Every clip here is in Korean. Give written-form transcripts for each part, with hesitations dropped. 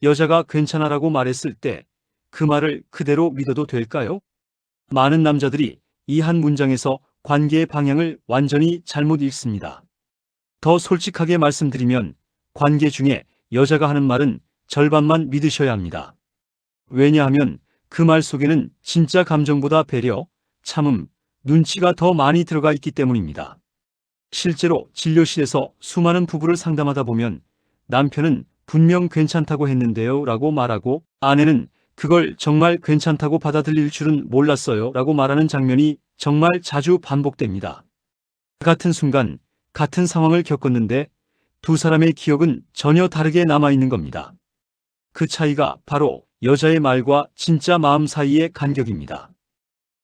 여자가 괜찮아라고 말했을 때 그 말을 그대로 믿어도 될까요? 많은 남자들이 이 한 문장에서 관계의 방향을 완전히 잘못 읽습니다. 더 솔직하게 말씀드리면 관계 중에 여자가 하는 말은 절반만 믿으셔야 합니다. 왜냐하면 그 말 속에는 진짜 감정보다 배려, 참음, 눈치가 더 많이 들어가 있기 때문입니다. 실제로 진료실에서 수많은 부부를 상담하다 보면 남편은 분명 괜찮다고 했는데요 라고 말하고 아내는 그걸 정말 괜찮다고 받아들일 줄은 몰랐어요 라고 말하는 장면이 정말 자주 반복됩니다. 같은 순간, 같은 상황을 겪었는데 두 사람의 기억은 전혀 다르게 남아있는 겁니다. 그 차이가 바로 여자의 말과 진짜 마음 사이의 간격입니다.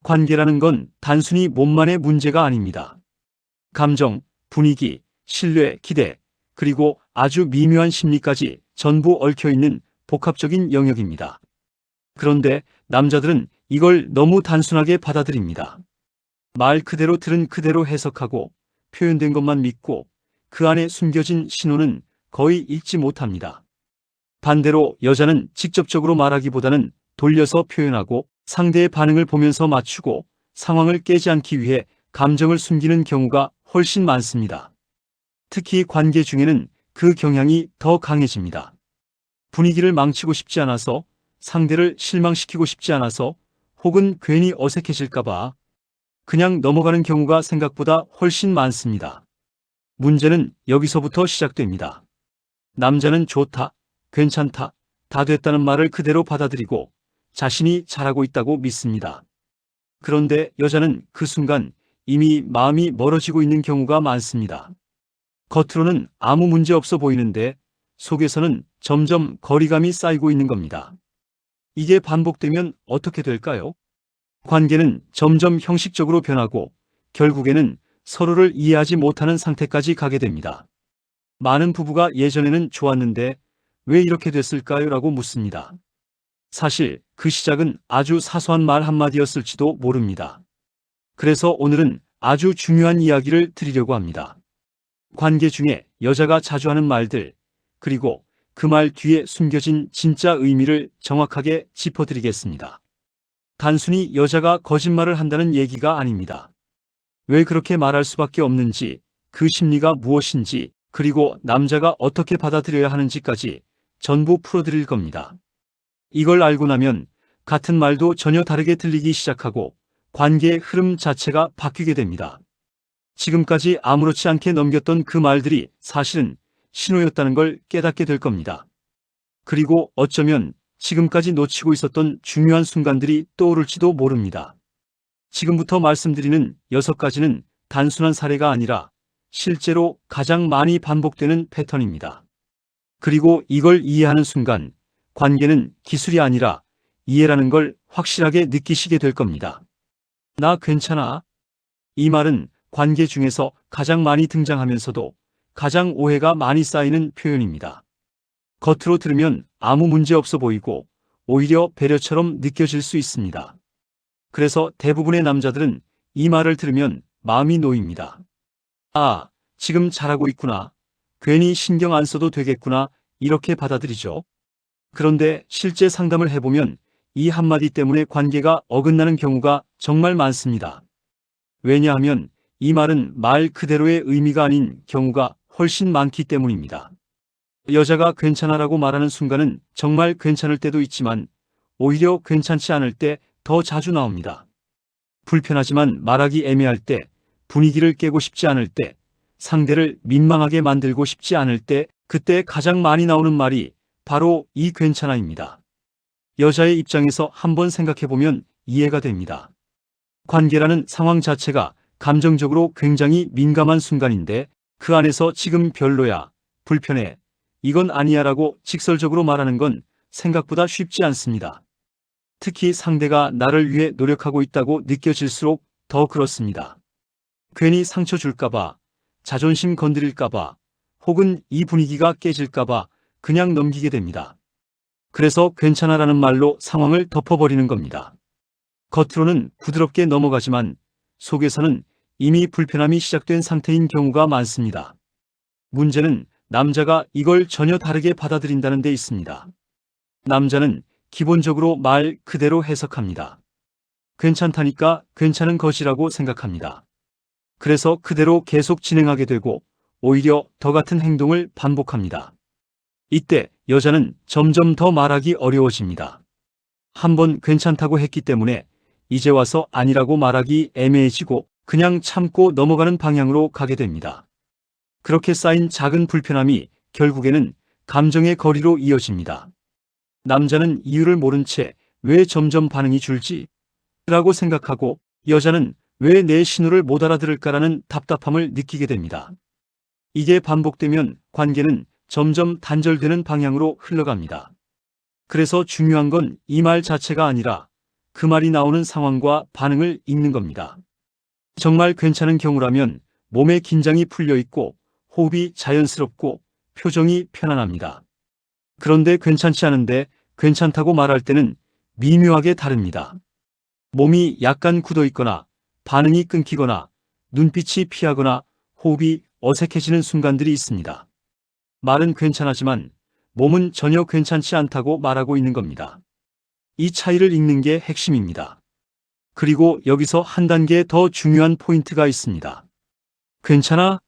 관계라는 건 단순히 몸만의 문제가 아닙니다. 감정, 분위기, 신뢰, 기대, 그리고 아주 미묘한 심리까지 전부 얽혀있는 복합적인 영역입니다. 그런데 남자들은 이걸 너무 단순하게 받아들입니다. 말 그대로 들은 그대로 해석하고 표현된 것만 믿고 그 안에 숨겨진 신호는 거의 읽지 못합니다. 반대로 여자는 직접적으로 말하기보다는 돌려서 표현하고 상대의 반응을 보면서 맞추고 상황을 깨지 않기 위해 감정을 숨기는 경우가 훨씬 많습니다. 특히 관계 중에는 그 경향이 더 강해집니다. 분위기를 망치고 싶지 않아서, 상대를 실망시키고 싶지 않아서, 혹은 괜히 어색해질까봐 그냥 넘어가는 경우가 생각보다 훨씬 많습니다. 문제는 여기서부터 시작됩니다. 남자는 좋다, 괜찮다, 다 됐다는 말을 그대로 받아들이고 자신이 잘하고 있다고 믿습니다. 그런데 여자는 그 순간 이미 마음이 멀어지고 있는 경우가 많습니다. 겉으로는 아무 문제 없어 보이는데 속에서는 점점 거리감이 쌓이고 있는 겁니다. 이게 반복되면 어떻게 될까요? 관계는 점점 형식적으로 변하고 결국에는 서로를 이해하지 못하는 상태까지 가게 됩니다. 많은 부부가 예전에는 좋았는데 왜 이렇게 됐을까요? 라고 묻습니다. 사실 그 시작은 아주 사소한 말 한마디였을지도 모릅니다. 그래서 오늘은 아주 중요한 이야기를 드리려고 합니다. 관계 중에 여자가 자주 하는 말들, 그리고 그 말 뒤에 숨겨진 진짜 의미를 정확하게 짚어드리겠습니다. 단순히 여자가 거짓말을 한다는 얘기가 아닙니다. 왜 그렇게 말할 수밖에 없는지, 그 심리가 무엇인지, 그리고 남자가 어떻게 받아들여야 하는지까지 전부 풀어드릴 겁니다. 이걸 알고 나면 같은 말도 전혀 다르게 들리기 시작하고 관계의 흐름 자체가 바뀌게 됩니다. 지금까지 아무렇지 않게 넘겼던 그 말들이 사실은 신호였다는 걸 깨닫게 될 겁니다. 그리고 어쩌면 지금까지 놓치고 있었던 중요한 순간들이 떠오를지도 모릅니다. 지금부터 말씀드리는 6가지는 단순한 사례가 아니라 실제로 가장 많이 반복되는 패턴입니다. 그리고 이걸 이해하는 순간 관계는 기술이 아니라 이해라는 걸 확실하게 느끼시게 될 겁니다. 나 괜찮아? 이 말은 관계 중에서 가장 많이 등장하면서도 가장 오해가 많이 쌓이는 표현입니다. 겉으로 들으면 아무 문제 없어 보이고 오히려 배려처럼 느껴질 수 있습니다. 그래서 대부분의 남자들은 이 말을 들으면 마음이 놓입니다. 아, 지금 잘하고 있구나. 괜히 신경 안 써도 되겠구나. 이렇게 받아들이죠. 그런데 실제 상담을 해보면 이 한마디 때문에 관계가 어긋나는 경우가 정말 많습니다. 왜냐하면 이 말은 말 그대로의 의미가 아닌 경우가 훨씬 많기 때문입니다. 여자가 괜찮아라고 말하는 순간은 정말 괜찮을 때도 있지만 오히려 괜찮지 않을 때 더 자주 나옵니다. 불편하지만 말하기 애매할 때, 분위기를 깨고 싶지 않을 때, 상대를 민망하게 만들고 싶지 않을 때, 그때 가장 많이 나오는 말이 바로 이 괜찮아입니다. 여자의 입장에서 한번 생각해보면 이해가 됩니다. 관계라는 상황 자체가 감정적으로 굉장히 민감한 순간인데 그 안에서 지금 별로야, 불편해, 이건 아니야 라고 직설적으로 말하는 건 생각보다 쉽지 않습니다. 특히 상대가 나를 위해 노력하고 있다고 느껴질수록 더 그렇습니다. 괜히 상처 줄까봐, 자존심 건드릴까봐, 혹은 이 분위기가 깨질까봐 그냥 넘기게 됩니다. 그래서 괜찮아라는 말로 상황을 덮어버리는 겁니다. 겉으로는 부드럽게 넘어가지만 속에서는 이미 불편함이 시작된 상태인 경우가 많습니다. 문제는 남자가 이걸 전혀 다르게 받아들인다는 데 있습니다. 남자는 기본적으로 말 그대로 해석합니다. 괜찮다니까 괜찮은 것이라고 생각합니다. 그래서 그대로 계속 진행하게 되고 오히려 더 같은 행동을 반복합니다. 이때 여자는 점점 더 말하기 어려워집니다. 한번 괜찮다고 했기 때문에 이제 와서 아니라고 말하기 애매해지고 그냥 참고 넘어가는 방향으로 가게 됩니다. 그렇게 쌓인 작은 불편함이 결국에는 감정의 거리로 이어집니다. 남자는 이유를 모른 채 왜 점점 반응이 줄지? 라고 생각하고 여자는 왜 내 신호를 못 알아들을까라는 답답함을 느끼게 됩니다. 이게 반복되면 관계는 점점 단절되는 방향으로 흘러갑니다. 그래서 중요한 건 이 말 자체가 아니라 그 말이 나오는 상황과 반응을 읽는 겁니다. 정말 괜찮은 경우라면 몸의 긴장이 풀려 있고 호흡이 자연스럽고 표정이 편안합니다. 그런데 괜찮지 않은데 괜찮다고 말할 때는 미묘하게 다릅니다. 몸이 약간 굳어 있거나 반응이 끊기거나 눈빛이 피하거나 호흡이 어색해지는 순간들이 있습니다. 말은 괜찮하지만 몸은 전혀 괜찮지 않다고 말하고 있는 겁니다. 이 차이를 읽는 게 핵심입니다. 그리고 여기서 한 단계 더 중요한 포인트가 있습니다. 괜찮아?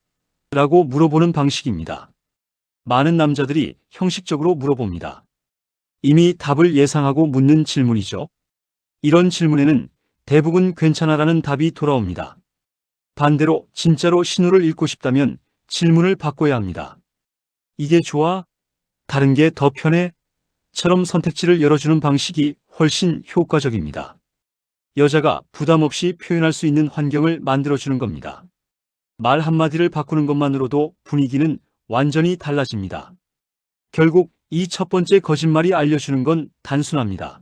라고 물어보는 방식입니다. 많은 남자들이 형식적으로 물어봅니다. 이미 답을 예상하고 묻는 질문이죠. 이런 질문에는 대부분 괜찮아라는 답이 돌아옵니다. 반대로 진짜로 신호를 읽고 싶다면 질문을 바꿔야 합니다. 이게 좋아? 다른 게 더 편해? 처럼 선택지를 열어주는 방식이 훨씬 효과적입니다. 여자가 부담 없이 표현할 수 있는 환경을 만들어주는 겁니다. 말 한마디를 바꾸는 것만으로도 분위기는 완전히 달라집니다. 결국 이 첫 번째 거짓말이 알려주는 건 단순합니다.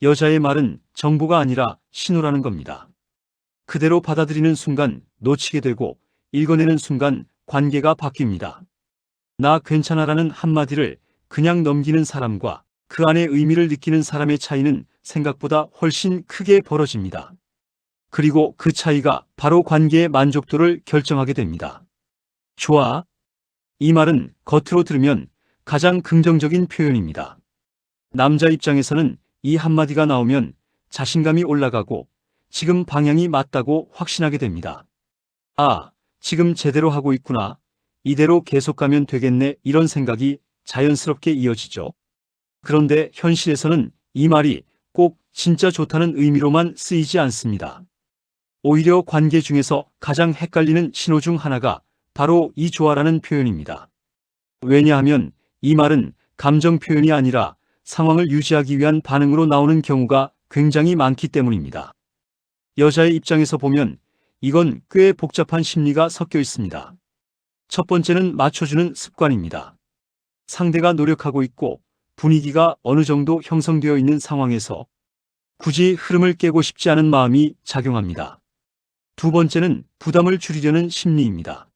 여자의 말은 정보가 아니라 신호라는 겁니다. 그대로 받아들이는 순간 놓치게 되고 읽어내는 순간 관계가 바뀝니다. 나 괜찮아라는 한마디를 그냥 넘기는 사람과 그 안에 의미를 느끼는 사람의 차이는 생각보다 훨씬 크게 벌어집니다. 그리고 그 차이가 바로 관계의 만족도를 결정하게 됩니다. 좋아. 이 말은 겉으로 들으면 가장 긍정적인 표현입니다. 남자 입장에서는 이 한마디가 나오면 자신감이 올라가고 지금 방향이 맞다고 확신하게 됩니다. 아, 지금 제대로 하고 있구나. 이대로 계속 가면 되겠네. 이런 생각이 자연스럽게 이어지죠. 그런데 현실에서는 이 말이 꼭 진짜 좋다는 의미로만 쓰이지 않습니다. 오히려 관계 중에서 가장 헷갈리는 신호 중 하나가 바로 이 좋아라는 표현입니다. 왜냐하면 이 말은 감정 표현이 아니라 상황을 유지하기 위한 반응으로 나오는 경우가 굉장히 많기 때문입니다. 여자의 입장에서 보면 이건 꽤 복잡한 심리가 섞여 있습니다. 첫 번째는 맞춰주는 습관입니다. 상대가 노력하고 있고 분위기가 어느 정도 형성되어 있는 상황에서 굳이 흐름을 깨고 싶지 않은 마음이 작용합니다. 두 번째는 부담을 줄이려는 심리입니다.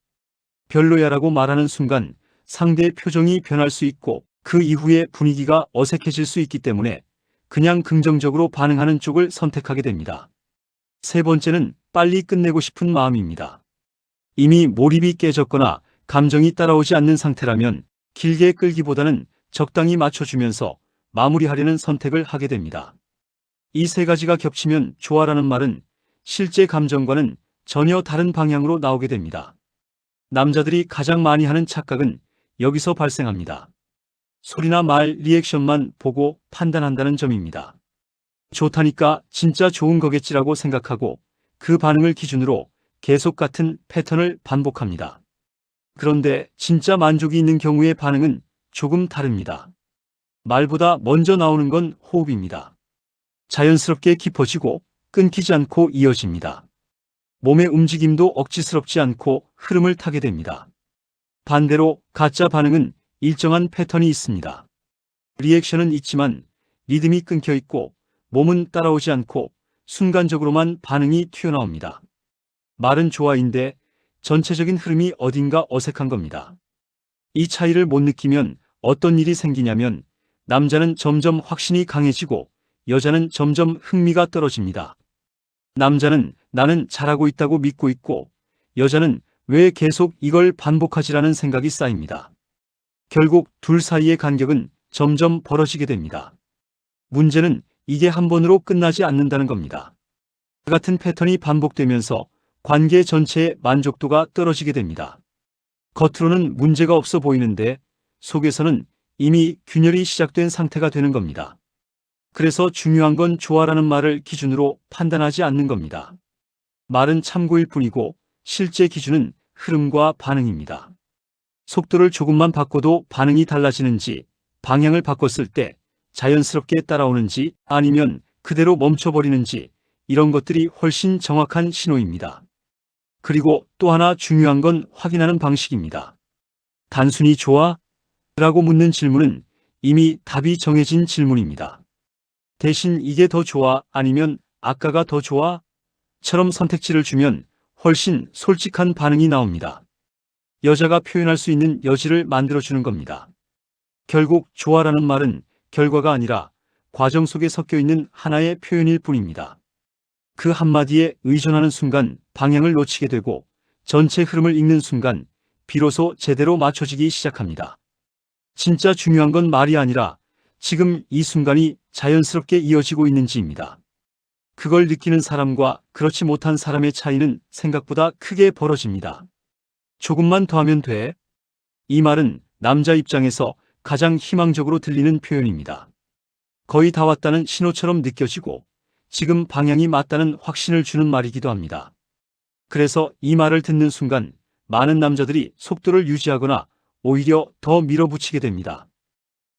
별로야라고 말하는 순간 상대의 표정이 변할 수 있고 그 이후에 분위기가 어색해질 수 있기 때문에 그냥 긍정적으로 반응하는 쪽을 선택하게 됩니다. 세 번째는 빨리 끝내고 싶은 마음입니다. 이미 몰입이 깨졌거나 감정이 따라오지 않는 상태라면 길게 끌기보다는 적당히 맞춰주면서 마무리하려는 선택을 하게 됩니다. 이 세 가지가 겹치면 좋아라는 말은 실제 감정과는 전혀 다른 방향으로 나오게 됩니다. 남자들이 가장 많이 하는 착각은 여기서 발생합니다. 소리나 말, 리액션만 보고 판단한다는 점입니다. 좋다니까 진짜 좋은 거겠지라고 생각하고 그 반응을 기준으로 계속 같은 패턴을 반복합니다. 그런데 진짜 만족이 있는 경우의 반응은 조금 다릅니다. 말보다 먼저 나오는 건 호흡입니다. 자연스럽게 깊어지고 끊기지 않고 이어집니다. 몸의 움직임도 억지스럽지 않고 흐름을 타게 됩니다. 반대로 가짜 반응은 일정한 패턴이 있습니다. 리액션은 있지만 리듬이 끊겨 있고 몸은 따라오지 않고 순간적으로만 반응이 튀어나옵니다. 말은 좋아인데 전체적인 흐름이 어딘가 어색한 겁니다. 이 차이를 못 느끼면 어떤 일이 생기냐면 남자는 점점 확신이 강해지고 여자는 점점 흥미가 떨어집니다. 남자는 나는 잘하고 있다고 믿고 있고 여자는 왜 계속 이걸 반복하지라는 생각이 쌓입니다. 결국 둘 사이의 간격은 점점 벌어지게 됩니다. 문제는 이게 한 번으로 끝나지 않는다는 겁니다. 같은 패턴이 반복되면서 관계 전체의 만족도가 떨어지게 됩니다. 겉으로는 문제가 없어 보이는데 속에서는 이미 균열이 시작된 상태가 되는 겁니다. 그래서 중요한 건 좋아라는 말을 기준으로 판단하지 않는 겁니다. 말은 참고일 뿐이고 실제 기준은 흐름과 반응입니다. 속도를 조금만 바꿔도 반응이 달라지는지, 방향을 바꿨을 때 자연스럽게 따라오는지 아니면 그대로 멈춰버리는지 이런 것들이 훨씬 정확한 신호입니다. 그리고 또 하나 중요한 건 확인하는 방식입니다. 단순히 좋아? 라고 묻는 질문은 이미 답이 정해진 질문입니다. 대신 이게 더 좋아 아니면 아까가 더 좋아? 처럼 선택지를 주면 훨씬 솔직한 반응이 나옵니다. 여자가 표현할 수 있는 여지를 만들어주는 겁니다. 결국 좋아라는 말은 결과가 아니라 과정 속에 섞여 있는 하나의 표현일 뿐입니다. 그 한마디에 의존하는 순간 방향을 놓치게 되고 전체 흐름을 읽는 순간 비로소 제대로 맞춰지기 시작합니다. 진짜 중요한 건 말이 아니라 지금 이 순간이 자연스럽게 이어지고 있는지입니다. 그걸 느끼는 사람과 그렇지 못한 사람의 차이는 생각보다 크게 벌어집니다. 조금만 더 하면 돼. 이 말은 남자 입장에서 가장 희망적으로 들리는 표현입니다. 거의 다 왔다는 신호처럼 느껴지고 지금 방향이 맞다는 확신을 주는 말이기도 합니다. 그래서 이 말을 듣는 순간 많은 남자들이 속도를 유지하거나 오히려 더 밀어붙이게 됩니다.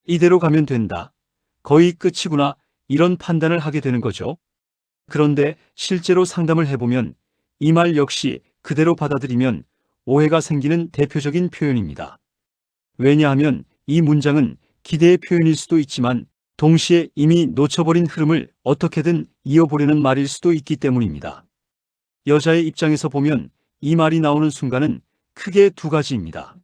이대로 가면 된다. 거의 끝이구나. 이런 판단을 하게 되는 거죠. 그런데 실제로 상담을 해보면 이 말 역시 그대로 받아들이면 오해가 생기는 대표적인 표현입니다. 왜냐하면 이 문장은 기대의 표현일 수도 있지만 동시에 이미 놓쳐버린 흐름을 어떻게든 이어보려는 말일 수도 있기 때문입니다. 여자의 입장에서 보면 이 말이 나오는 순간은 크게 두 가지입니다.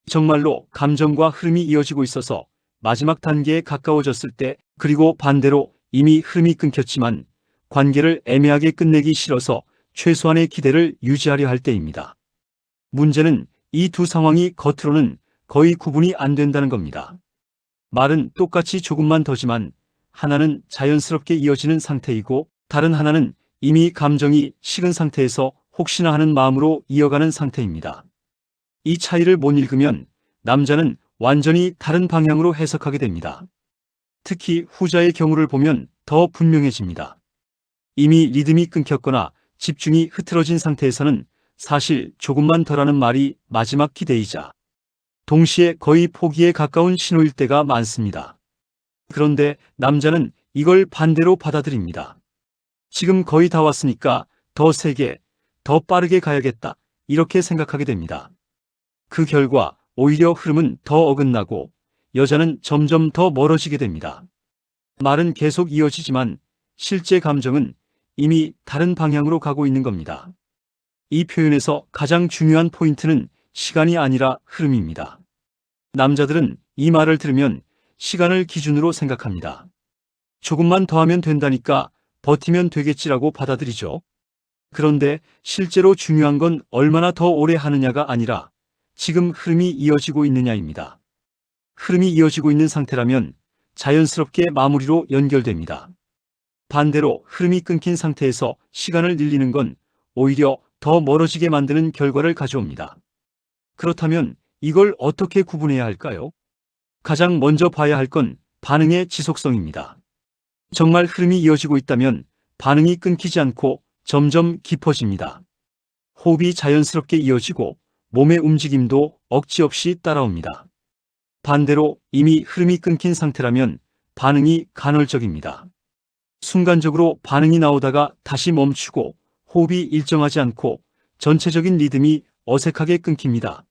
정말로 감정과 흐름이 이어지고 있어서 마지막 단계에 가까워졌을 때, 그리고 반대로 이미 흐름이 끊겼지만 관계를 애매하게 끝내기 싫어서 최소한의 기대를 유지하려 할 때입니다. 문제는 이 두 상황이 겉으로는 거의 구분이 안 된다는 겁니다. 말은 똑같이 조금만 더지만 하나는 자연스럽게 이어지는 상태이고 다른 하나는 이미 감정이 식은 상태에서 혹시나 하는 마음으로 이어가는 상태입니다. 이 차이를 못 읽으면 남자는 완전히 다른 방향으로 해석하게 됩니다. 특히 후자의 경우를 보면 더 분명해집니다. 이미 리듬이 끊겼거나 집중이 흐트러진 상태에서는 사실 조금만 더라는 말이 마지막 기대이자 동시에 거의 포기에 가까운 신호일 때가 많습니다. 그런데 남자는 이걸 반대로 받아들입니다. 지금 거의 다 왔으니까 더 세게, 더 빠르게 가야겠다. 이렇게 생각하게 됩니다. 그 결과 오히려 흐름은 더 어긋나고 여자는 점점 더 멀어지게 됩니다. 말은 계속 이어지지만 실제 감정은 이미 다른 방향으로 가고 있는 겁니다. 이 표현에서 가장 중요한 포인트는 시간이 아니라 흐름입니다. 남자들은 이 말을 들으면 시간을 기준으로 생각합니다. 조금만 더 하면 된다니까 버티면 되겠지라고 받아들이죠. 그런데 실제로 중요한 건 얼마나 더 오래 하느냐가 아니라 지금 흐름이 이어지고 있느냐입니다. 흐름이 이어지고 있는 상태라면 자연스럽게 마무리로 연결됩니다. 반대로 흐름이 끊긴 상태에서 시간을 늘리는 건 오히려 더 멀어지게 만드는 결과를 가져옵니다. 그렇다면 이걸 어떻게 구분해야 할까요? 가장 먼저 봐야 할 건 반응의 지속성입니다. 정말 흐름이 이어지고 있다면 반응이 끊기지 않고 점점 깊어집니다. 호흡이 자연스럽게 이어지고 몸의 움직임도 억지 없이 따라옵니다. 반대로 이미 흐름이 끊긴 상태라면 반응이 간헐적입니다. 순간적으로 반응이 나오다가 다시 멈추고 호흡이 일정하지 않고 전체적인 리듬이 어색하게 끊깁니다.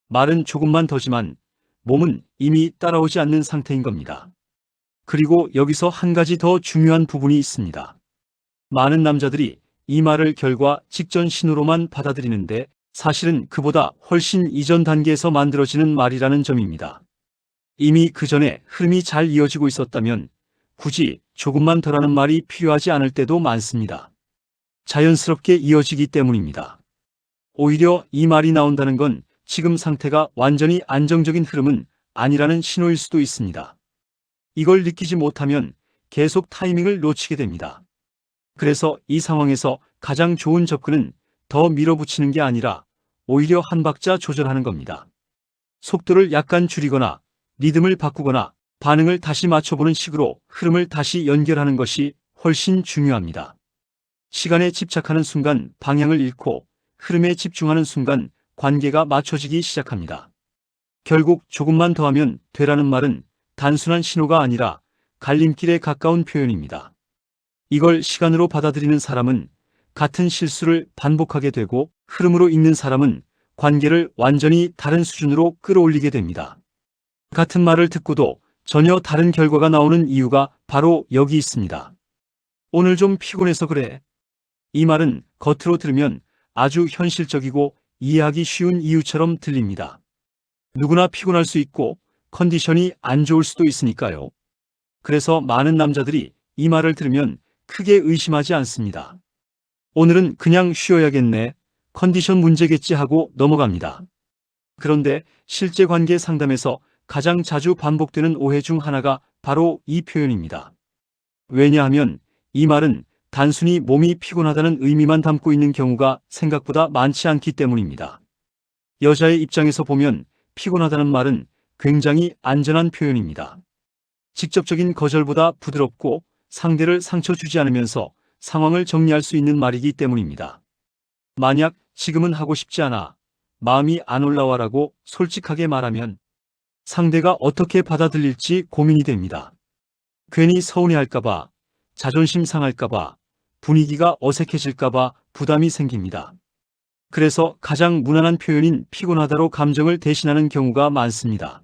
말은 조금만 더지만 몸은 이미 따라오지 않는 상태인 겁니다. 그리고 여기서 한 가지 더 중요한 부분이 있습니다. 많은 남자들이 이 말을 결과 직전 신호로만 받아들이는데 사실은 그보다 훨씬 이전 단계에서 만들어지는 말이라는 점입니다. 이미 그 전에 흐름이 잘 이어지고 있었다면 굳이 조금만 더라는 말이 필요하지 않을 때도 많습니다. 자연스럽게 이어지기 때문입니다. 오히려 이 말이 나온다는 건 지금 상태가 완전히 안정적인 흐름은 아니라는 신호일 수도 있습니다. 이걸 느끼지 못하면 계속 타이밍을 놓치게 됩니다. 그래서 이 상황에서 가장 좋은 접근은 더 밀어붙이는 게 아니라 오히려 한 박자 조절하는 겁니다. 속도를 약간 줄이거나 리듬을 바꾸거나 반응을 다시 맞춰보는 식으로 흐름을 다시 연결하는 것이 훨씬 중요합니다. 시간에 집착하는 순간 방향을 잃고 흐름에 집중하는 순간 관계가 맞춰지기 시작합니다. 결국 조금만 더 하면 되라는 말은 단순한 신호가 아니라 갈림길에 가까운 표현입니다. 이걸 시간으로 받아들이는 사람은 같은 실수를 반복하게 되고 흐름으로 읽는 사람은 관계를 완전히 다른 수준으로 끌어올리게 됩니다. 같은 말을 듣고도 전혀 다른 결과가 나오는 이유가 바로 여기 있습니다. 오늘 좀 피곤해서 그래. 이 말은 겉으로 들으면 아주 현실적이고 이해하기 쉬운 이유처럼 들립니다. 누구나 피곤할 수 있고 컨디션이 안 좋을 수도 있으니까요. 그래서 많은 남자들이 이 말을 들으면 크게 의심하지 않습니다. 오늘은 그냥 쉬어야겠네. 컨디션 문제겠지 하고 넘어갑니다. 그런데 실제 관계 상담에서 가장 자주 반복되는 오해 중 하나가 바로 이 표현입니다. 왜냐하면 이 말은 단순히 몸이 피곤하다는 의미만 담고 있는 경우가 생각보다 많지 않기 때문입니다. 여자의 입장에서 보면 피곤하다는 말은 굉장히 안전한 표현입니다. 직접적인 거절보다 부드럽고 상대를 상처 주지 않으면서 상황을 정리할 수 있는 말이기 때문입니다. 만약 지금은 하고 싶지 않아, 마음이 안 올라와라고 솔직하게 말하면 상대가 어떻게 받아들일지 고민이 됩니다. 괜히 서운해할까봐, 자존심 상할까봐, 분위기가 어색해질까봐 부담이 생깁니다. 그래서 가장 무난한 표현인 피곤하다로 감정을 대신하는 경우가 많습니다.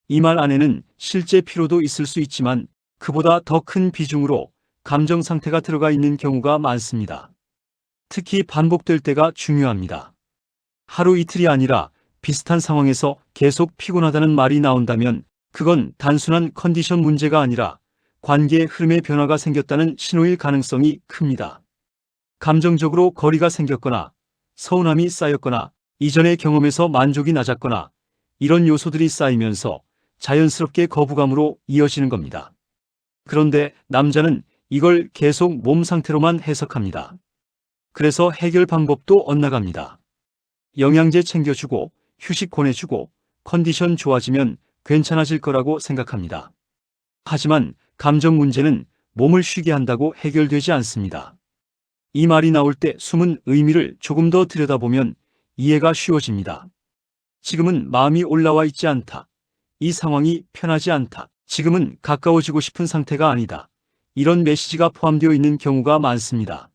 이 말 안에는 실제 피로도 있을 수 있지만 그보다 더 큰 비중으로 감정 상태가 들어가 있는 경우가 많습니다. 특히 반복될 때가 중요합니다. 하루 이틀이 아니라 비슷한 상황에서 계속 피곤하다는 말이 나온다면 그건 단순한 컨디션 문제가 아니라 관계의 흐름의 변화가 생겼다는 신호일 가능성이 큽니다. 감정적으로 거리가 생겼거나 서운함이 쌓였거나 이전의 경험에서 만족이 낮았거나 이런 요소들이 쌓이면서 자연스럽게 거부감으로 이어지는 겁니다. 그런데 남자는 이걸 계속 몸 상태로만 해석합니다. 그래서 해결 방법도 엇나갑니다. 영양제 챙겨주고 휴식 권해주고 컨디션 좋아지면 괜찮아질 거라고 생각합니다. 하지만 감정 문제는 몸을 쉬게 한다고 해결되지 않습니다. 이 말이 나올 때 숨은 의미를 조금 더 들여다보면 이해가 쉬워집니다. 지금은 마음이 올라와 있지 않다. 이 상황이 편하지 않다. 지금은 가까워지고 싶은 상태가 아니다. 이런 메시지가 포함되어 있는 경우가 많습니다.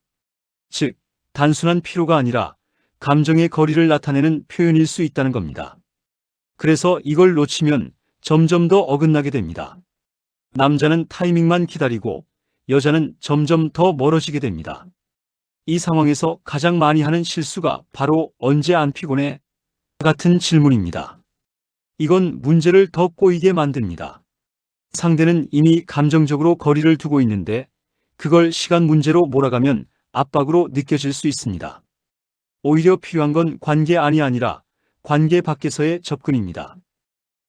즉, 단순한 피로가 아니라 감정의 거리를 나타내는 표현일 수 있다는 겁니다. 그래서 이걸 놓치면 점점 더 어긋나게 됩니다. 남자는 타이밍만 기다리고 여자는 점점 더 멀어지게 됩니다. 이 상황에서 가장 많이 하는 실수가 바로 언제 안 피곤해? 같은 질문입니다. 이건 문제를 더 꼬이게 만듭니다. 상대는 이미 감정적으로 거리를 두고 있는데 그걸 시간 문제로 몰아가면 압박으로 느껴질 수 있습니다. 오히려 필요한 건 관계 안이 아니라 관계 밖에서의 접근입니다.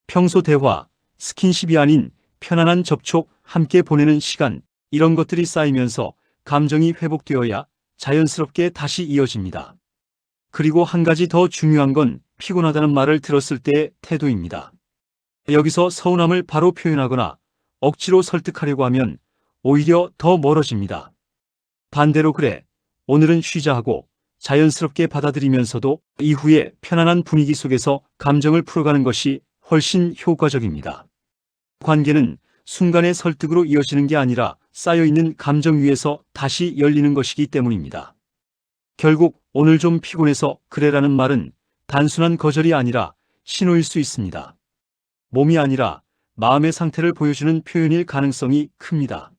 평소 대화, 스킨십이 아닌 편안한 접촉, 함께 보내는 시간, 이런 것들이 쌓이면서 감정이 회복되어야 자연스럽게 다시 이어집니다. 그리고 한 가지 더 중요한 건 피곤하다는 말을 들었을 때의 태도입니다. 여기서 서운함을 바로 표현하거나 억지로 설득하려고 하면 오히려 더 멀어집니다. 반대로 그래, 오늘은 쉬자 하고 자연스럽게 받아들이면서도 이후에 편안한 분위기 속에서 감정을 풀어가는 것이 훨씬 효과적입니다. 관계는 순간의 설득으로 이어지는 게 아니라 쌓여있는 감정 위에서 다시 열리는 것이기 때문입니다. 결국 오늘 좀 피곤해서 그래라는 말은 단순한 거절이 아니라 신호일 수 있습니다. 몸이 아니라 마음의 상태를 보여주는 표현일 가능성이 큽니다.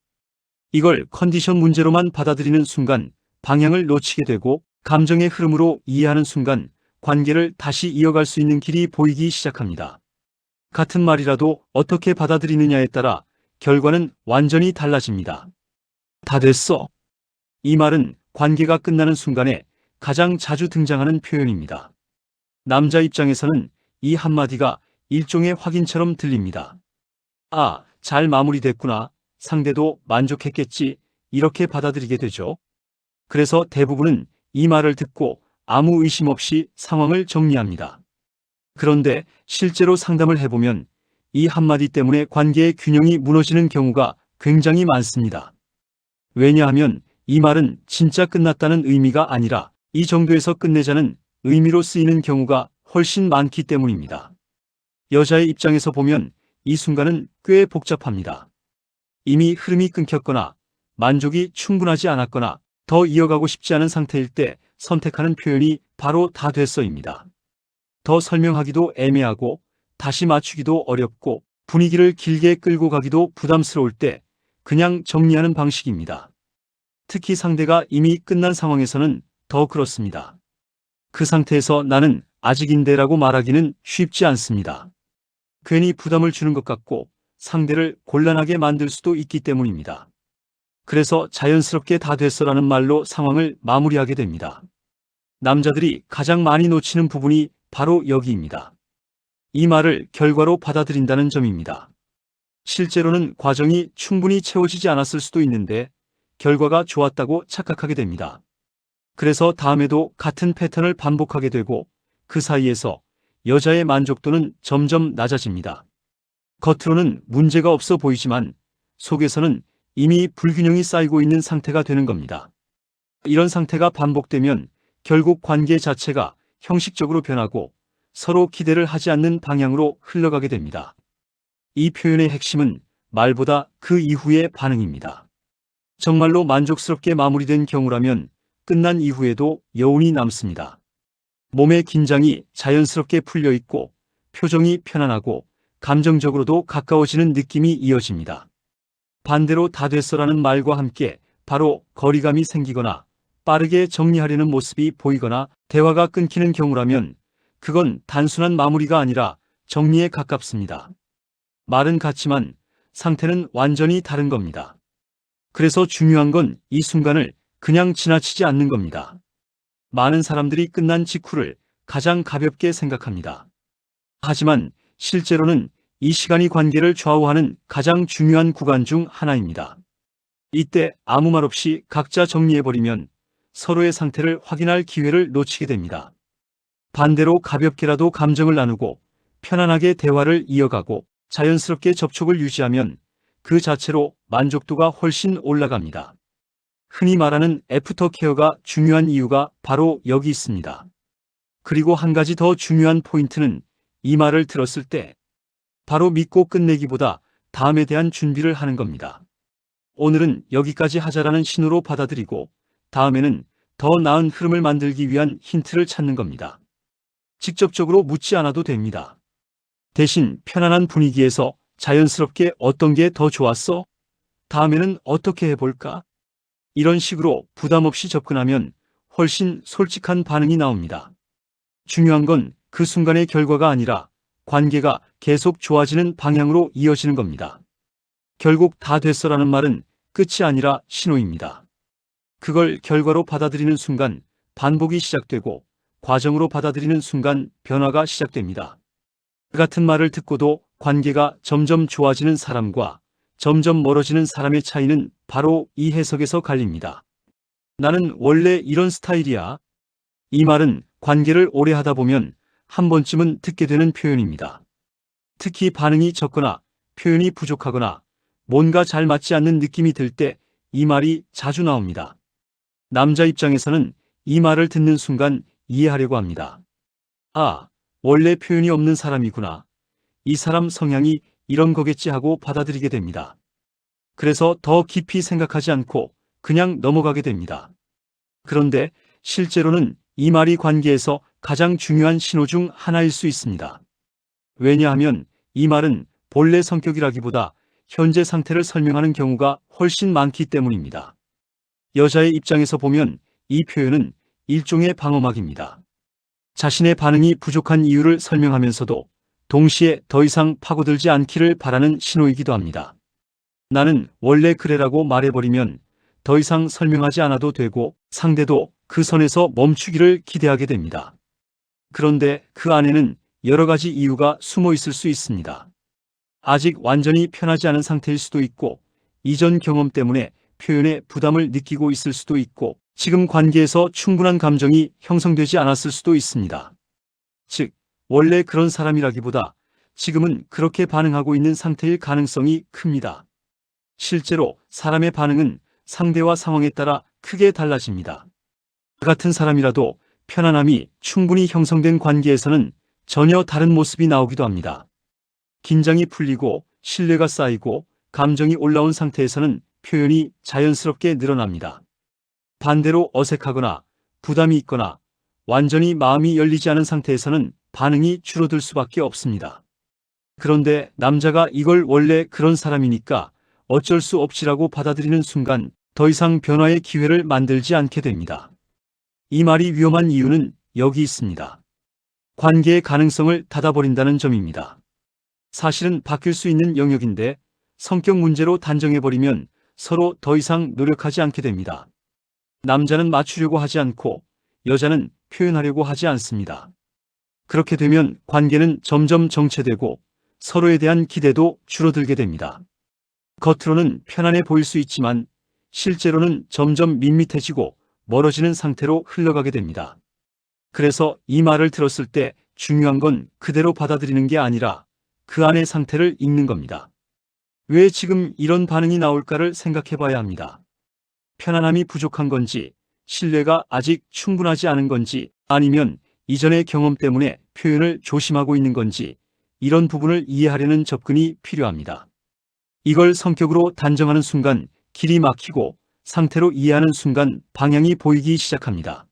이걸 컨디션 문제로만 받아들이는 순간 방향을 놓치게 되고 감정의 흐름으로 이해하는 순간 관계를 다시 이어갈 수 있는 길이 보이기 시작합니다. 같은 말이라도 어떻게 받아들이느냐에 따라 결과는 완전히 달라집니다. 다 됐어. 이 말은 관계가 끝나는 순간에 가장 자주 등장하는 표현입니다. 남자 입장에서는 이 한마디가 일종의 확인처럼 들립니다. 아, 잘 마무리됐구나. 상대도 만족했겠지. 이렇게 받아들이게 되죠. 그래서 대부분은 이 말을 듣고 아무 의심 없이 상황을 정리합니다. 그런데 실제로 상담을 해보면 이 한마디 때문에 관계의 균형이 무너지는 경우가 굉장히 많습니다. 왜냐하면 이 말은 진짜 끝났다는 의미가 아니라 이 정도에서 끝내자는 의미로 쓰이는 경우가 훨씬 많기 때문입니다. 여자의 입장에서 보면 이 순간은 꽤 복잡합니다. 이미 흐름이 끊겼거나 만족이 충분하지 않았거나 더 이어가고 싶지 않은 상태일 때 선택하는 표현이 바로 다 됐어입니다. 더 설명하기도 애매하고 다시 맞추기도 어렵고 분위기를 길게 끌고 가기도 부담스러울 때 그냥 정리하는 방식입니다. 특히 상대가 이미 끝난 상황에서는 더 그렇습니다. 그 상태에서 나는 아직인데라고 말하기는 쉽지 않습니다. 괜히 부담을 주는 것 같고 상대를 곤란하게 만들 수도 있기 때문입니다. 그래서 자연스럽게 다 됐어라는 말로 상황을 마무리하게 됩니다. 남자들이 가장 많이 놓치는 부분이 바로 여기입니다. 이 말을 결과로 받아들인다는 점입니다. 실제로는 과정이 충분히 채워지지 않았을 수도 있는데 결과가 좋았다고 착각하게 됩니다. 그래서 다음에도 같은 패턴을 반복하게 되고 그 사이에서 여자의 만족도는 점점 낮아집니다. 겉으로는 문제가 없어 보이지만 속에서는 이미 불균형이 쌓이고 있는 상태가 되는 겁니다. 이런 상태가 반복되면 결국 관계 자체가 형식적으로 변하고 서로 기대를 하지 않는 방향으로 흘러가게 됩니다. 이 표현의 핵심은 말보다 그 이후의 반응입니다. 정말로 만족스럽게 마무리된 경우라면 끝난 이후에도 여운이 남습니다. 몸의 긴장이 자연스럽게 풀려 있고 표정이 편안하고 감정적으로도 가까워지는 느낌이 이어집니다. 반대로 다 됐어라는 말과 함께 바로 거리감이 생기거나 빠르게 정리하려는 모습이 보이거나 대화가 끊기는 경우라면 그건 단순한 마무리가 아니라 정리에 가깝습니다. 말은 같지만 상태는 완전히 다른 겁니다. 그래서 중요한 건 이 순간을 그냥 지나치지 않는 겁니다. 많은 사람들이 끝난 직후를 가장 가볍게 생각합니다. 하지만 실제로는 이 시간이 관계를 좌우하는 가장 중요한 구간 중 하나입니다. 이때 아무 말 없이 각자 정리해버리면 서로의 상태를 확인할 기회를 놓치게 됩니다. 반대로 가볍게라도 감정을 나누고 편안하게 대화를 이어가고 자연스럽게 접촉을 유지하면 그 자체로 만족도가 훨씬 올라갑니다. 흔히 말하는 애프터 케어가 중요한 이유가 바로 여기 있습니다. 그리고 한 가지 더 중요한 포인트는 이 말을 들었을 때 바로 믿고 끝내기보다 다음에 대한 준비를 하는 겁니다. 오늘은 여기까지 하자라는 신호로 받아들이고 다음에는 더 나은 흐름을 만들기 위한 힌트를 찾는 겁니다. 직접적으로 묻지 않아도 됩니다. 대신 편안한 분위기에서 자연스럽게 어떤 게 더 좋았어? 다음에는 어떻게 해볼까? 이런 식으로 부담 없이 접근하면 훨씬 솔직한 반응이 나옵니다. 중요한 건 그 순간의 결과가 아니라 관계가 계속 좋아지는 방향으로 이어지는 겁니다. 결국 다 됐어라는 말은 끝이 아니라 신호입니다. 그걸 결과로 받아들이는 순간 반복이 시작되고 과정으로 받아들이는 순간 변화가 시작됩니다. 같은 말을 듣고도 관계가 점점 좋아지는 사람과 점점 멀어지는 사람의 차이는 바로 이 해석에서 갈립니다. 나는 원래 이런 스타일이야. 이 말은 관계를 오래 하다 보면 한 번쯤은 듣게 되는 표현입니다. 특히 반응이 적거나 표현이 부족하거나 뭔가 잘 맞지 않는 느낌이 들 때 이 말이 자주 나옵니다. 남자 입장에서는 이 말을 듣는 순간 이해하려고 합니다. 아, 원래 표현이 없는 사람이구나. 이 사람 성향이 이런 거겠지 하고 받아들이게 됩니다. 그래서 더 깊이 생각하지 않고 그냥 넘어가게 됩니다. 그런데 실제로는 이 말이 관계에서 가장 중요한 신호 중 하나일 수 있습니다. 왜냐하면 이 말은 본래 성격이라기보다 현재 상태를 설명하는 경우가 훨씬 많기 때문입니다. 여자의 입장에서 보면 이 표현은 일종의 방어막입니다. 자신의 반응이 부족한 이유를 설명하면서도 동시에 더 이상 파고들지 않기를 바라는 신호이기도 합니다. 나는 원래 그래라고 말해버리면 더 이상 설명하지 않아도 되고 상대도 그 선에서 멈추기를 기대하게 됩니다. 그런데 그 안에는 여러 가지 이유가 숨어 있을 수 있습니다. 아직 완전히 편하지 않은 상태일 수도 있고, 이전 경험 때문에 표현에 부담을 느끼고 있을 수도 있고, 지금 관계에서 충분한 감정이 형성되지 않았을 수도 있습니다. 즉, 원래 그런 사람이라기보다 지금은 그렇게 반응하고 있는 상태일 가능성이 큽니다. 실제로 사람의 반응은 상대와 상황에 따라 크게 달라집니다. 같은 사람이라도 편안함이 충분히 형성된 관계에서는 전혀 다른 모습이 나오기도 합니다. 긴장이 풀리고 신뢰가 쌓이고 감정이 올라온 상태에서는 표현이 자연스럽게 늘어납니다. 반대로 어색하거나 부담이 있거나 완전히 마음이 열리지 않은 상태에서는 반응이 줄어들 수밖에 없습니다. 그런데 남자가 이걸 원래 그런 사람이니까 어쩔 수 없지라고 받아들이는 순간 더 이상 변화의 기회를 만들지 않게 됩니다. 이 말이 위험한 이유는 여기 있습니다. 관계의 가능성을 닫아버린다는 점입니다. 사실은 바뀔 수 있는 영역인데 성격 문제로 단정해버리면 서로 더 이상 노력하지 않게 됩니다. 남자는 맞추려고 하지 않고 여자는 표현하려고 하지 않습니다. 그렇게 되면 관계는 점점 정체되고 서로에 대한 기대도 줄어들게 됩니다. 겉으로는 편안해 보일 수 있지만 실제로는 점점 밋밋해지고 멀어지는 상태로 흘러가게 됩니다. 그래서 이 말을 들었을 때 중요한 건 그대로 받아들이는 게 아니라 그 안의 상태를 읽는 겁니다. 왜 지금 이런 반응이 나올까를 생각해 봐야 합니다. 편안함이 부족한 건지, 신뢰가 아직 충분하지 않은 건지, 아니면 이전의 경험 때문에 표현을 조심하고 있는 건지, 이런 부분을 이해하려는 접근이 필요합니다. 이걸 성격으로 단정하는 순간 길이 막히고 상태로 이해하는 순간 방향이 보이기 시작합니다.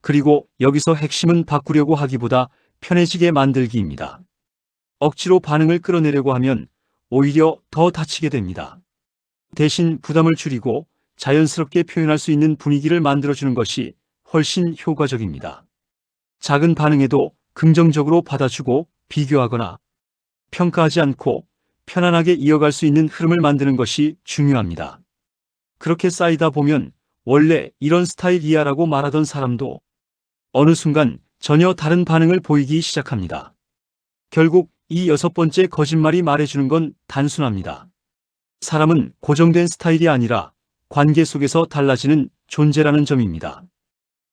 그리고 여기서 핵심은 바꾸려고 하기보다 편해지게 만들기입니다. 억지로 반응을 끌어내려고 하면 오히려 더 다치게 됩니다. 대신 부담을 줄이고 자연스럽게 표현할 수 있는 분위기를 만들어주는 것이 훨씬 효과적입니다. 작은 반응에도 긍정적으로 받아주고 비교하거나 평가하지 않고 편안하게 이어갈 수 있는 흐름을 만드는 것이 중요합니다. 그렇게 쌓이다 보면 원래 이런 스타일이야라고 말하던 사람도 어느 순간 전혀 다른 반응을 보이기 시작합니다. 결국 이 6번째 거짓말이 말해주는 건 단순합니다. 사람은 고정된 스타일이 아니라 관계 속에서 달라지는 존재라는 점입니다.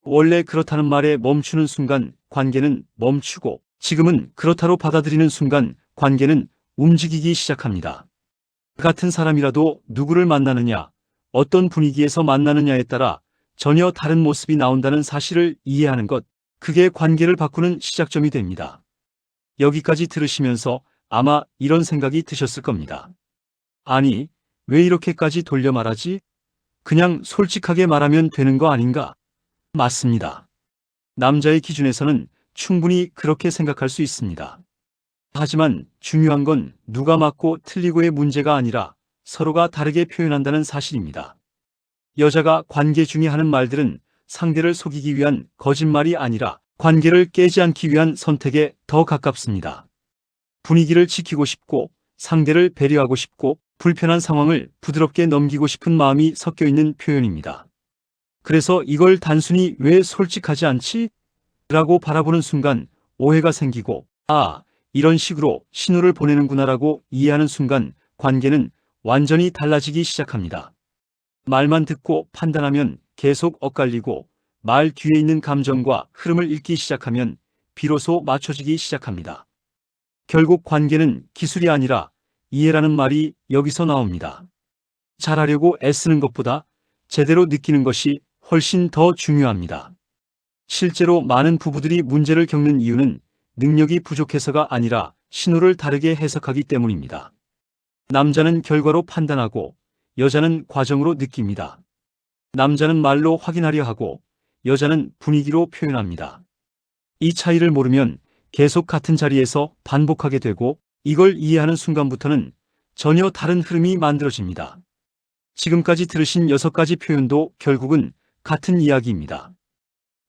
원래 그렇다는 말에 멈추는 순간 관계는 멈추고 지금은 그렇다로 받아들이는 순간 관계는 움직이기 시작합니다. 같은 사람이라도 누구를 만나느냐, 어떤 분위기에서 만나느냐에 따라 전혀 다른 모습이 나온다는 사실을 이해하는 것, 그게 관계를 바꾸는 시작점이 됩니다. 여기까지 들으시면서 아마 이런 생각이 드셨을 겁니다. 아니, 왜 이렇게까지 돌려 말하지? 그냥 솔직하게 말하면 되는 거 아닌가? 맞습니다. 남자의 기준에서는 충분히 그렇게 생각할 수 있습니다. 하지만 중요한 건 누가 맞고 틀리고의 문제가 아니라 서로가 다르게 표현한다는 사실입니다. 여자가 관계 중에 하는 말들은 상대를 속이기 위한 거짓말이 아니라 관계를 깨지 않기 위한 선택에 더 가깝습니다. 분위기를 지키고 싶고 상대를 배려하고 싶고 불편한 상황을 부드럽게 넘기고 싶은 마음이 섞여 있는 표현입니다. 그래서 이걸 단순히 왜 솔직하지 않지? 라고 바라보는 순간 오해가 생기고 이런 식으로 신호를 보내는구나라고 이해하는 순간 관계는 완전히 달라지기 시작합니다. 말만 듣고 판단하면 계속 엇갈리고 말 뒤에 있는 감정과 흐름을 읽기 시작하면 비로소 맞춰지기 시작합니다. 결국 관계는 기술이 아니라 이해라는 말이 여기서 나옵니다. 잘하려고 애쓰는 것보다 제대로 느끼는 것이 훨씬 더 중요합니다. 실제로 많은 부부들이 문제를 겪는 이유는 능력이 부족해서가 아니라 신호를 다르게 해석하기 때문입니다. 남자는 결과로 판단하고 여자는 과정으로 느낍니다. 남자는 말로 확인하려 하고 여자는 분위기로 표현합니다. 이 차이를 모르면 계속 같은 자리에서 반복하게 되고 이걸 이해하는 순간부터는 전혀 다른 흐름이 만들어집니다. 지금까지 들으신 6가지 표현도 결국은 같은 이야기입니다.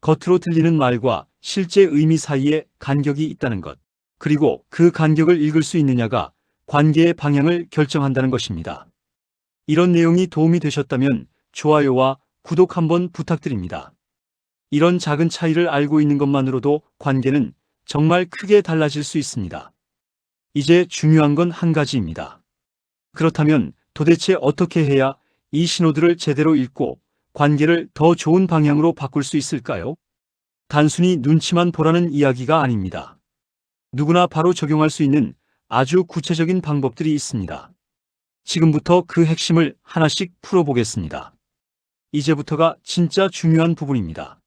겉으로 들리는 말과 실제 의미 사이에 간격이 있다는 것, 그리고 그 간격을 읽을 수 있느냐가 관계의 방향을 결정한다는 것입니다. 이런 내용이 도움이 되셨다면 좋아요와 구독 한번 부탁드립니다. 이런 작은 차이를 알고 있는 것만으로도 관계는 정말 크게 달라질 수 있습니다. 이제 중요한 건 한 가지입니다. 그렇다면 도대체 어떻게 해야 이 신호들을 제대로 읽고 관계를 더 좋은 방향으로 바꿀 수 있을까요? 단순히 눈치만 보라는 이야기가 아닙니다. 누구나 바로 적용할 수 있는 아주 구체적인 방법들이 있습니다. 지금부터 그 핵심을 하나씩 풀어보겠습니다. 이제부터가 진짜 중요한 부분입니다.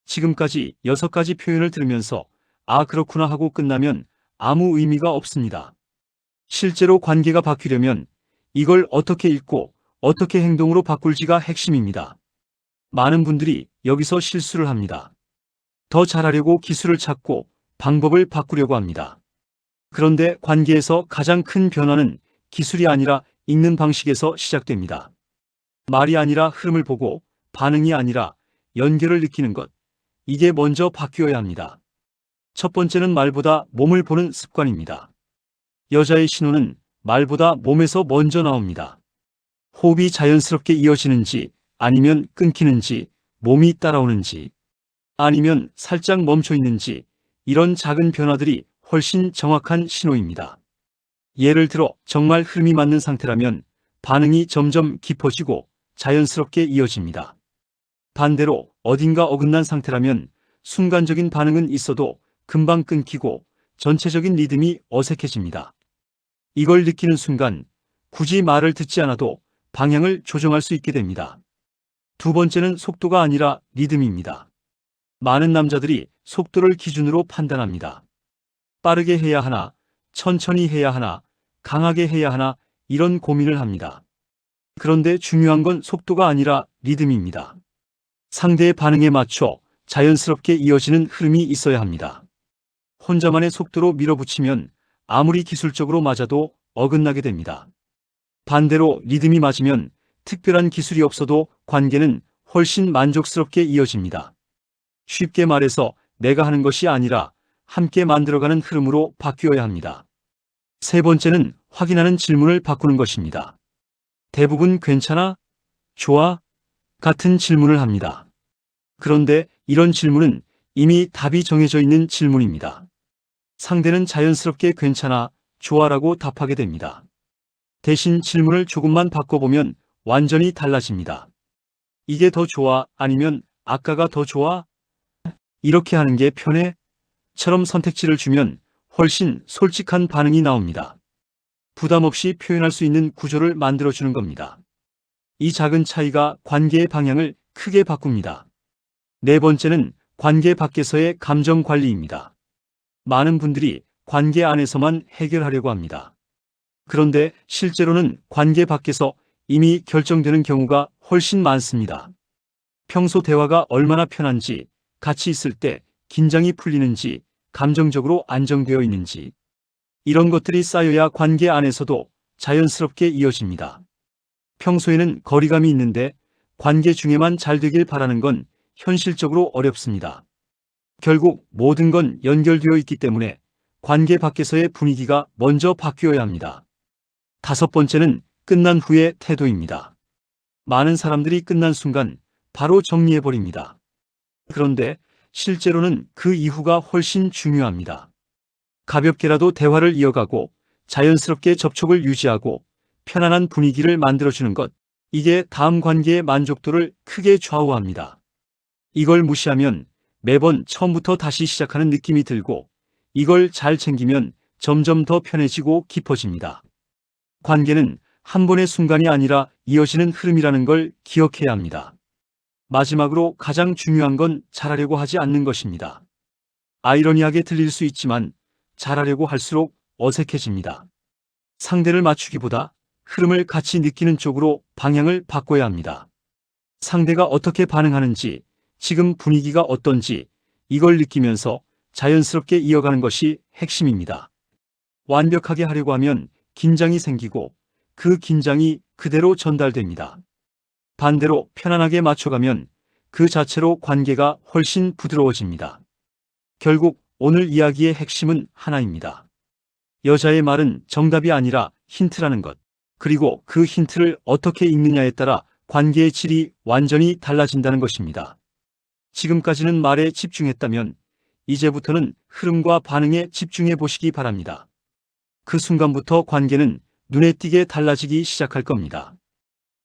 지금까지 6가지 표현을 들으면서 아, 그렇구나 하고 끝나면 아무 의미가 없습니다. 실제로 관계가 바뀌려면 이걸 어떻게 읽고 어떻게 행동으로 바꿀지가 핵심입니다. 많은 분들이 여기서 실수를 합니다. 더 잘하려고 기술을 찾고 방법을 바꾸려고 합니다. 그런데 관계에서 가장 큰 변화는 기술이 아니라 읽는 방식에서 시작됩니다. 말이 아니라 흐름을 보고, 반응이 아니라 연결을 느끼는 것, 이게 먼저 바뀌어야 합니다. 첫 번째는 말보다 몸을 보는 습관입니다. 여자의 신호는 말보다 몸에서 먼저 나옵니다. 호흡이 자연스럽게 이어지는지, 아니면 끊기는지, 몸이 따라오는지, 아니면 살짝 멈춰 있는지, 이런 작은 변화들이 훨씬 정확한 신호입니다. 예를 들어 정말 흐름이 맞는 상태라면 반응이 점점 깊어지고 자연스럽게 이어집니다. 반대로 어딘가 어긋난 상태라면 순간적인 반응은 있어도 금방 끊기고 전체적인 리듬이 어색해집니다. 이걸 느끼는 순간 굳이 말을 듣지 않아도 방향을 조정할 수 있게 됩니다. 두 번째는 속도가 아니라 리듬입니다. 많은 남자들이 속도를 기준으로 판단합니다. 빠르게 해야 하나, 천천히 해야 하나, 강하게 해야 하나, 이런 고민을 합니다. 그런데 중요한 건 속도가 아니라 리듬입니다. 상대의 반응에 맞춰 자연스럽게 이어지는 흐름이 있어야 합니다. 혼자만의 속도로 밀어붙이면 아무리 기술적으로 맞아도 어긋나게 됩니다. 반대로 리듬이 맞으면 특별한 기술이 없어도 관계는 훨씬 만족스럽게 이어집니다. 쉽게 말해서 내가 하는 것이 아니라 함께 만들어가는 흐름으로 바뀌어야 합니다. 세 번째는 확인하는 질문을 바꾸는 것입니다. 대부분 괜찮아? 좋아? 같은 질문을 합니다. 그런데 이런 질문은 이미 답이 정해져 있는 질문입니다. 상대는 자연스럽게 괜찮아, 좋아라고 답하게 됩니다. 대신 질문을 조금만 바꿔보면 완전히 달라집니다. 이게 더 좋아? 아니면 아까가 더 좋아? 이렇게 하는 게 편해? 처럼 선택지를 주면 훨씬 솔직한 반응이 나옵니다. 부담 없이 표현할 수 있는 구조를 만들어주는 겁니다. 이 작은 차이가 관계의 방향을 크게 바꿉니다. 네 번째는 관계 밖에서의 감정 관리입니다. 많은 분들이 관계 안에서만 해결하려고 합니다. 그런데 실제로는 관계 밖에서 이미 결정되는 경우가 훨씬 많습니다. 평소 대화가 얼마나 편한지, 같이 있을 때 긴장이 풀리는지, 감정적으로 안정되어 있는지, 이런 것들이 쌓여야 관계 안에서도 자연스럽게 이어집니다. 평소에는 거리감이 있는데 관계 중에만 잘 되길 바라는 건 현실적으로 어렵습니다. 결국 모든 건 연결되어 있기 때문에 관계 밖에서의 분위기가 먼저 바뀌어야 합니다. 다섯 번째는 끝난 후의 태도입니다. 많은 사람들이 끝난 순간 바로 정리해버립니다. 그런데 실제로는 그 이후가 훨씬 중요합니다. 가볍게라도 대화를 이어가고 자연스럽게 접촉을 유지하고 편안한 분위기를 만들어주는 것, 이게 다음 관계의 만족도를 크게 좌우합니다. 이걸 무시하면 매번 처음부터 다시 시작하는 느낌이 들고, 이걸 잘 챙기면 점점 더 편해지고 깊어집니다. 관계는 한 번의 순간이 아니라 이어지는 흐름이라는 걸 기억해야 합니다. 마지막으로 가장 중요한 건 잘하려고 하지 않는 것입니다. 아이러니하게 들릴 수 있지만 잘하려고 할수록 어색해집니다. 상대를 맞추기보다 흐름을 같이 느끼는 쪽으로 방향을 바꿔야 합니다. 상대가 어떻게 반응하는지, 지금 분위기가 어떤지, 이걸 느끼면서 자연스럽게 이어가는 것이 핵심입니다. 완벽하게 하려고 하면 긴장이 생기고 그 긴장이 그대로 전달됩니다. 반대로 편안하게 맞춰가면 그 자체로 관계가 훨씬 부드러워집니다. 결국 오늘 이야기의 핵심은 하나입니다. 여자의 말은 정답이 아니라 힌트라는 것. 그리고 그 힌트를 어떻게 읽느냐에 따라 관계의 질이 완전히 달라진다는 것입니다. 지금까지는 말에 집중했다면 이제부터는 흐름과 반응에 집중해 보시기 바랍니다. 그 순간부터 관계는 눈에 띄게 달라지기 시작할 겁니다.